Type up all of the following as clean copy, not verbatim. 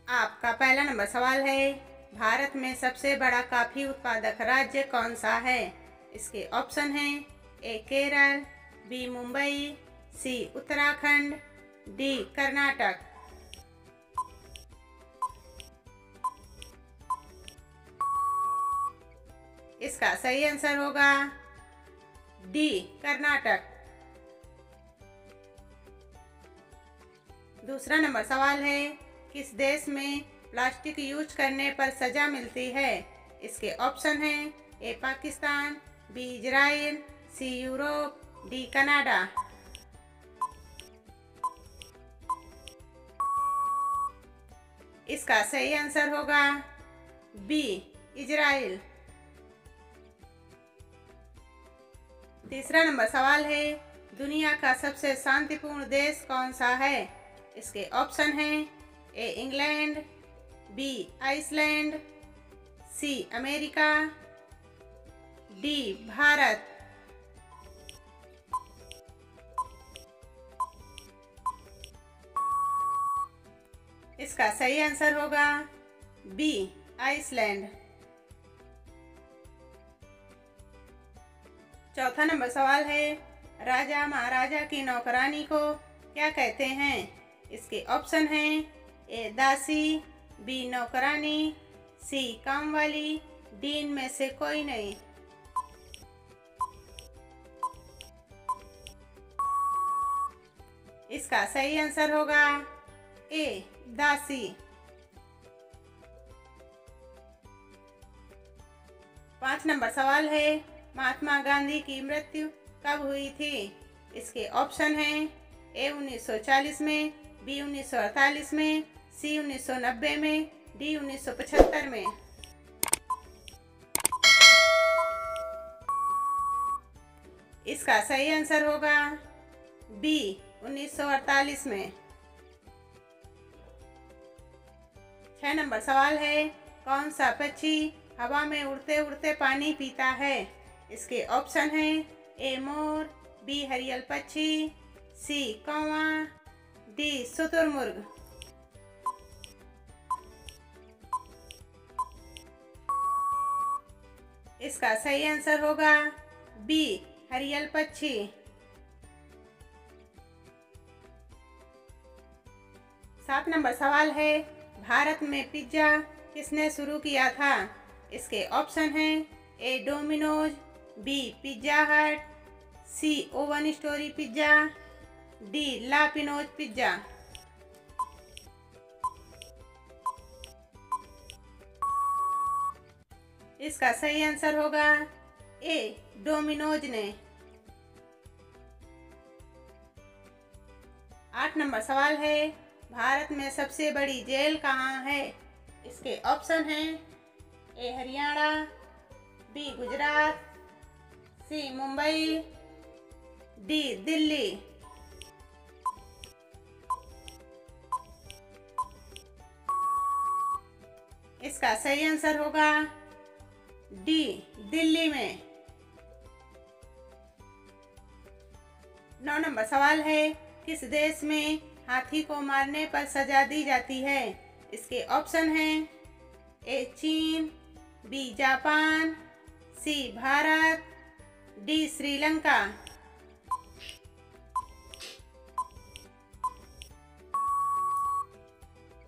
आपका पहला नंबर सवाल है, भारत में सबसे बड़ा कॉफी उत्पादक राज्य कौन सा है? इसके ऑप्शन हैं ए केरल, बी मुंबई, सी उत्तराखंड, डी कर्नाटक। इसका सही आंसर होगा डी कर्नाटक। दूसरा नंबर सवाल है, किस देश में प्लास्टिक यूज करने पर सजा मिलती है? इसके ऑप्शन हैं ए पाकिस्तान, बी इजराइल, सी यूरोप, डी कनाडा। इसका सही आंसर होगा बी इजराइल। तीसरा नंबर सवाल है, दुनिया का सबसे शांतिपूर्ण देश कौन सा है? इसके ऑप्शन हैं A England, B Iceland, C America, D Bharat. इसका सही आंसर होगा बी आइसलैंड। चौथा नंबर सवाल है, राजा महाराजा की नौकरानी को क्या कहते हैं? इसके ऑप्शन हैं ए दासी, बी नौकरानी, सी कामवाली, डी इनमें से कोई नहीं। इसका सही आंसर होगा ए दासी। पांच नंबर सवाल है, महात्मा गांधी की मृत्यु कब हुई थी? इसके ऑप्शन हैं ए 1940 में, बी 1948 में, सी 1990 में, डी 1975 में। इसका सही आंसर होगा बी 1948 में। 6 नंबर सवाल है, कौन सा पक्षी हवा में उड़ते उड़ते पानी पीता है? इसके ऑप्शन हैं ए मोर, बी हरियल पक्षी, सी कौवा, डी शुतुरमुर्ग। इसका सही आंसर होगा बी हरियल पक्षी। 7 नंबर सवाल है, भारत में पिज्जा किसने शुरू किया था? इसके ऑप्शन हैं ए डोमिनोज, बी पिज्जा हट, सी ओवन स्टोरी पिज्जा, डी ला पिनोज पिज्जा। इसका सही आंसर होगा ए डोमिनोज ने। 8 नंबर सवाल है, भारत में सबसे बड़ी जेल कहाँ है? इसके ऑप्शन हैं ए हरियाणा, बी गुजरात, सी मुंबई, डी दिल्ली। इसका सही आंसर होगा डी दिल्ली में। 9 नंबर सवाल है, किस देश में हाथी को मारने पर सजा दी जाती है? इसके ऑप्शन हैं ए चीन, बी जापान, सी भारत, डी श्रीलंका।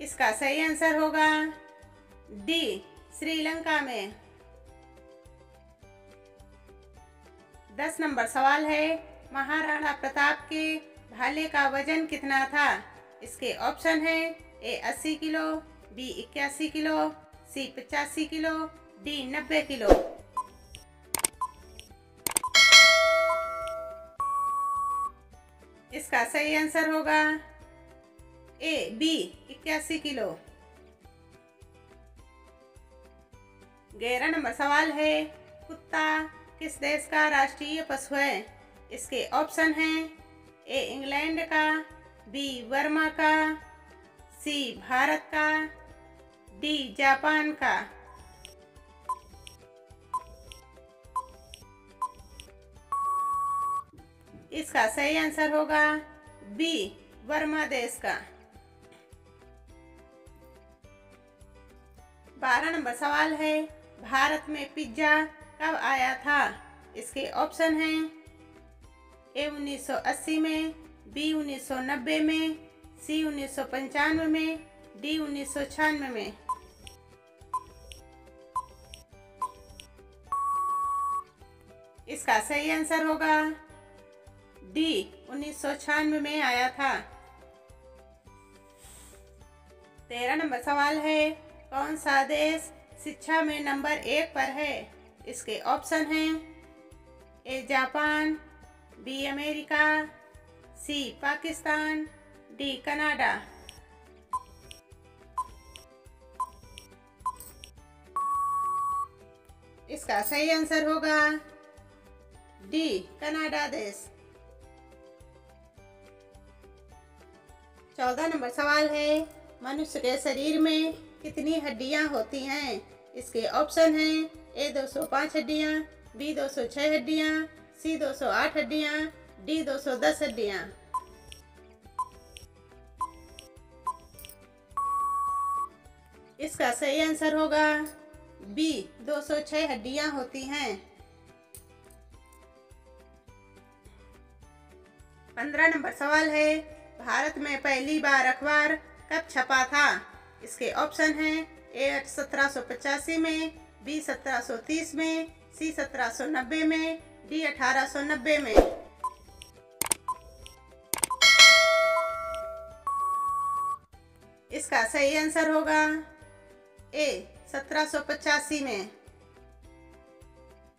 इसका सही आंसर होगा डी श्रीलंका में। 10 नंबर सवाल है, महाराणा प्रताप के भाले का वजन कितना था? इसके ऑप्शन हैं ए 80 किलो, बी 81 किलो, सी 85 किलो, डी 90 किलो। इसका सही आंसर होगा ए बी 81 किलो। 11 नंबर सवाल है, कुत्ता किस देश का राष्ट्रीय पशु है? इसके ऑप्शन हैं ए इंग्लैंड का, बी बर्मा का, सी भारत का, डी जापान का। इसका सही आंसर होगा बी बर्मा देश का। 12 नंबर सवाल है, भारत में पिज्ज़ा कब आया था? इसके ऑप्शन हैं ए 1980 में, बी 1990 में, सी 1995 में, डी 1996 में। इसका सही आंसर होगा डी 1996 में आया था। 13 नंबर सवाल है, कौन सा देश शिक्षा में नंबर 1 पर है? इसके ऑप्शन हैं A Japan, B America, C Pakistan, D Canada. इसका सही आंसर होगा डी कनाडा देश। 14 नंबर सवाल है, मनुष्य के शरीर में कितनी हड्डियां होती हैं? इसके ऑप्शन हैं ए 205 हड्डियां, बी 206 हड्डियां, सी 208 हड्डियां, डी 210 हड्डियां। इसका सही आंसर होगा बी 206 हड्डियां होती हैं। 15 नंबर सवाल है, भारत में पहली बार अखबार कब छपा था? इसके ऑप्शन हैं ए 1785 में, बी 1730 में, सी 1790 में, डी 1890 में। इसका सही आंसर होगा ए 1785 में।